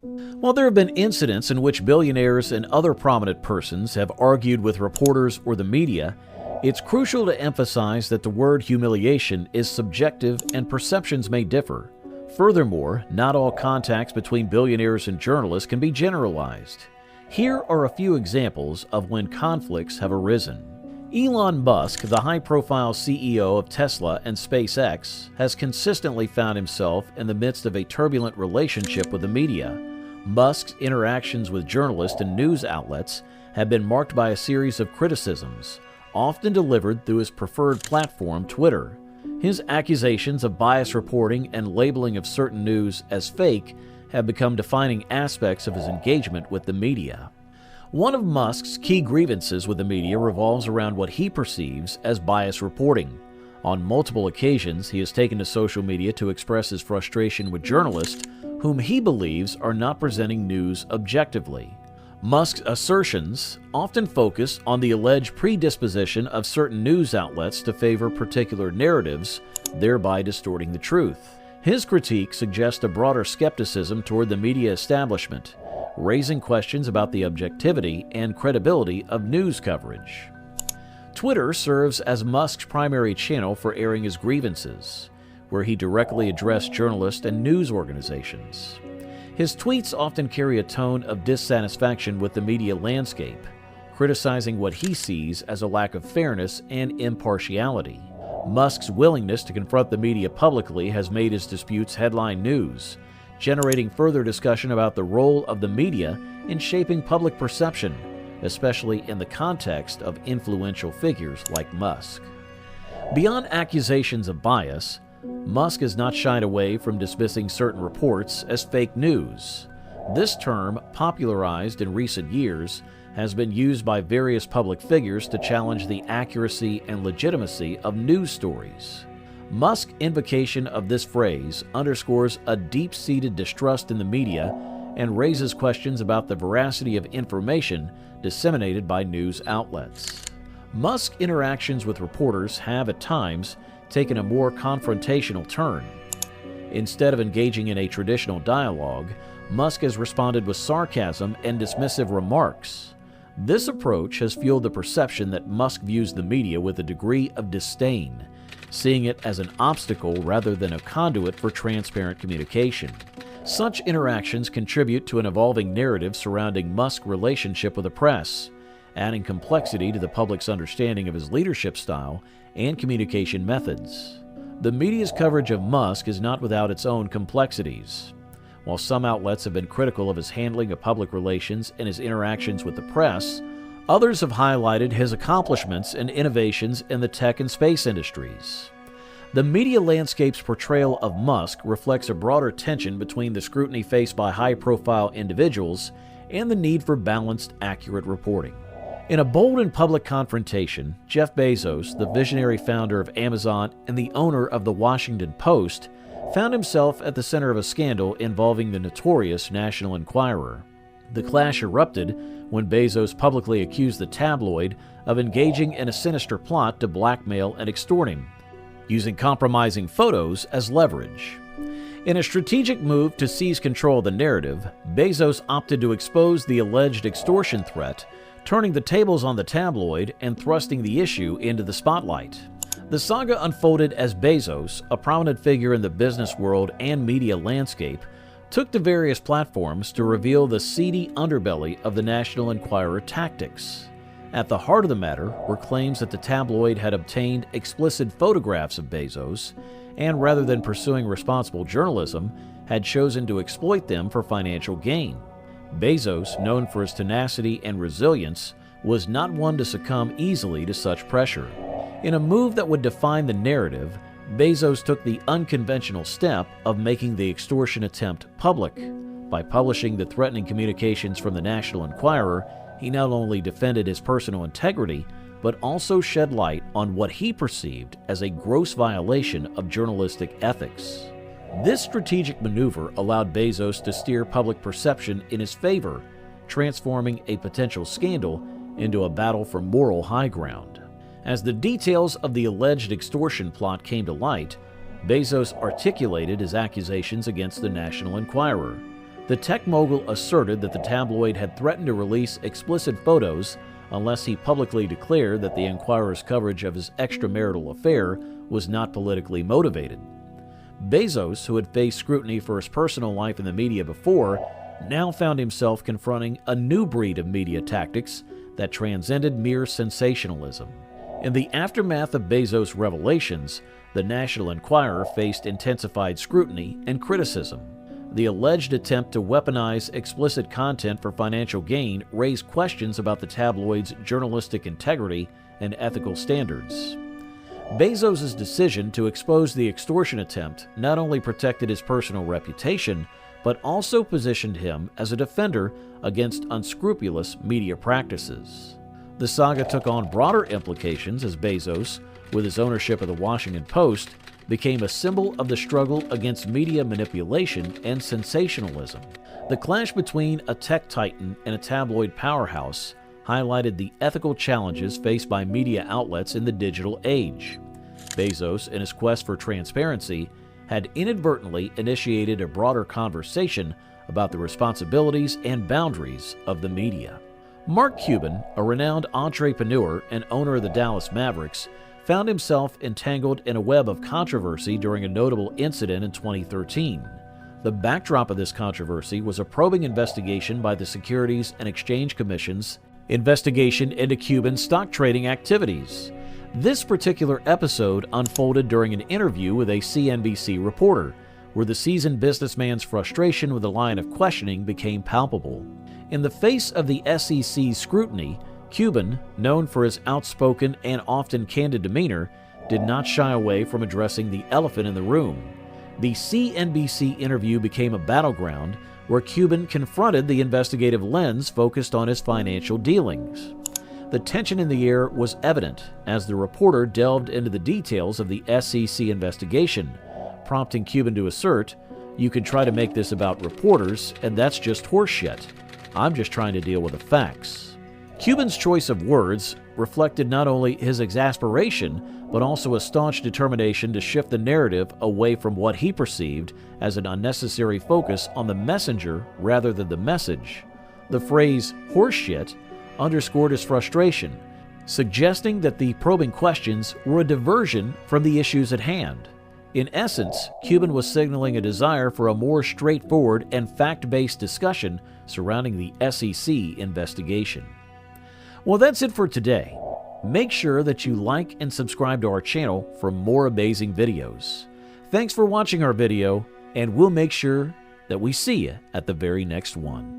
While there have been incidents in which billionaires and other prominent persons have argued with reporters or the media, it's crucial to emphasize that the word humiliation is subjective and perceptions may differ. Furthermore, not all contacts between billionaires and journalists can be generalized. Here are a few examples of when conflicts have arisen. Elon Musk, the high-profile CEO of Tesla and SpaceX, has consistently found himself in the midst of a turbulent relationship with the media. Musk's interactions with journalists and news outlets have been marked by a series of criticisms, often delivered through his preferred platform, Twitter. His accusations of biased reporting and labeling of certain news as fake have become defining aspects of his engagement with the media. One of Musk's key grievances with the media revolves around what he perceives as biased reporting. On multiple occasions, he has taken to social media to express his frustration with journalists whom he believes are not presenting news objectively. Musk's assertions often focus on the alleged predisposition of certain news outlets to favor particular narratives, thereby distorting the truth. His critique suggests a broader skepticism toward the media establishment, raising questions about the objectivity and credibility of news coverage. Twitter serves as Musk's primary channel for airing his grievances, where he directly addressed journalists and news organizations. His tweets often carry a tone of dissatisfaction with the media landscape, criticizing what he sees as a lack of fairness and impartiality. Musk's willingness to confront the media publicly has made his disputes headline news, generating further discussion about the role of the media in shaping public perception, especially in the context of influential figures like Musk. Beyond accusations of bias, Musk has not shied away from dismissing certain reports as fake news. This term, popularized in recent years, has been used by various public figures to challenge the accuracy and legitimacy of news stories. Musk's invocation of this phrase underscores a deep-seated distrust in the media and raises questions about the veracity of information disseminated by news outlets. Musk's interactions with reporters have, at times, taken a more confrontational turn. Instead of engaging in a traditional dialogue, Musk has responded with sarcasm and dismissive remarks. This approach has fueled the perception that Musk views the media with a degree of disdain, seeing it as an obstacle rather than a conduit for transparent communication. Such interactions contribute to an evolving narrative surrounding Musk's relationship with the press, adding complexity to the public's understanding of his leadership style and communication methods. The media's coverage of Musk is not without its own complexities. While some outlets have been critical of his handling of public relations and his interactions with the press, others have highlighted his accomplishments and innovations in the tech and space industries. The media landscape's portrayal of Musk reflects a broader tension between the scrutiny faced by high-profile individuals and the need for balanced, accurate reporting. In a bold and public confrontation, Jeff Bezos, the visionary founder of Amazon and the owner of the Washington Post, found himself at the center of a scandal involving the notorious National Enquirer. The clash erupted when Bezos publicly accused the tabloid of engaging in a sinister plot to blackmail and extort him, using compromising photos as leverage. In a strategic move to seize control of the narrative, Bezos opted to expose the alleged extortion threat, turning the tables on the tabloid and thrusting the issue into the spotlight. The saga unfolded as Bezos, a prominent figure in the business world and media landscape, took to various platforms to reveal the seedy underbelly of the National Enquirer tactics. At the heart of the matter were claims that the tabloid had obtained explicit photographs of Bezos, and rather than pursuing responsible journalism, had chosen to exploit them for financial gain. Bezos, known for his tenacity and resilience, was not one to succumb easily to such pressure. In a move that would define the narrative, Bezos took the unconventional step of making the extortion attempt public. By publishing the threatening communications from the National Enquirer, he not only defended his personal integrity, but also shed light on what he perceived as a gross violation of journalistic ethics. This strategic maneuver allowed Bezos to steer public perception in his favor, transforming a potential scandal into a battle for moral high ground. As the details of the alleged extortion plot came to light, Bezos articulated his accusations against the National Enquirer. The tech mogul asserted that the tabloid had threatened to release explicit photos unless he publicly declared that the Enquirer's coverage of his extramarital affair was not politically motivated. Bezos, who had faced scrutiny for his personal life in the media before, now found himself confronting a new breed of media tactics that transcended mere sensationalism. In the aftermath of Bezos' revelations, the National Enquirer faced intensified scrutiny and criticism. The alleged attempt to weaponize explicit content for financial gain raised questions about the tabloid's journalistic integrity and ethical standards. Bezos' decision to expose the extortion attempt not only protected his personal reputation, but also positioned him as a defender against unscrupulous media practices. The saga took on broader implications as Bezos, with his ownership of the Washington Post, became a symbol of the struggle against media manipulation and sensationalism. The clash between a tech titan and a tabloid powerhouse highlighted the ethical challenges faced by media outlets in the digital age. Bezos, in his quest for transparency, had inadvertently initiated a broader conversation about the responsibilities and boundaries of the media. Mark Cuban, a renowned entrepreneur and owner of the Dallas Mavericks, found himself entangled in a web of controversy during a notable incident in 2013. The backdrop of this controversy was a probing investigation by the Securities and Exchange Commission's investigation into Cuban's stock trading activities. This particular episode unfolded during an interview with a CNBC reporter, where the seasoned businessman's frustration with the line of questioning became palpable. In the face of the SEC's scrutiny, Cuban, known for his outspoken and often candid demeanor, did not shy away from addressing the elephant in the room. The CNBC interview became a battleground where Cuban confronted the investigative lens focused on his financial dealings. The tension in the air was evident as the reporter delved into the details of the SEC investigation, prompting Cuban to assert, "You can try to make this about reporters, and that's just horseshit. I'm just trying to deal with the facts." Cuban's choice of words reflected not only his exasperation, but also a staunch determination to shift the narrative away from what he perceived as an unnecessary focus on the messenger rather than the message. The phrase horseshit underscored his frustration, suggesting that the probing questions were a diversion from the issues at hand. In essence, Cuban was signaling a desire for a more straightforward and fact-based discussion surrounding the SEC investigation. Well, that's it for today. Make sure that you like and subscribe to our channel for more amazing videos. Thanks for watching our video, and we'll make sure that we see you at the very next one.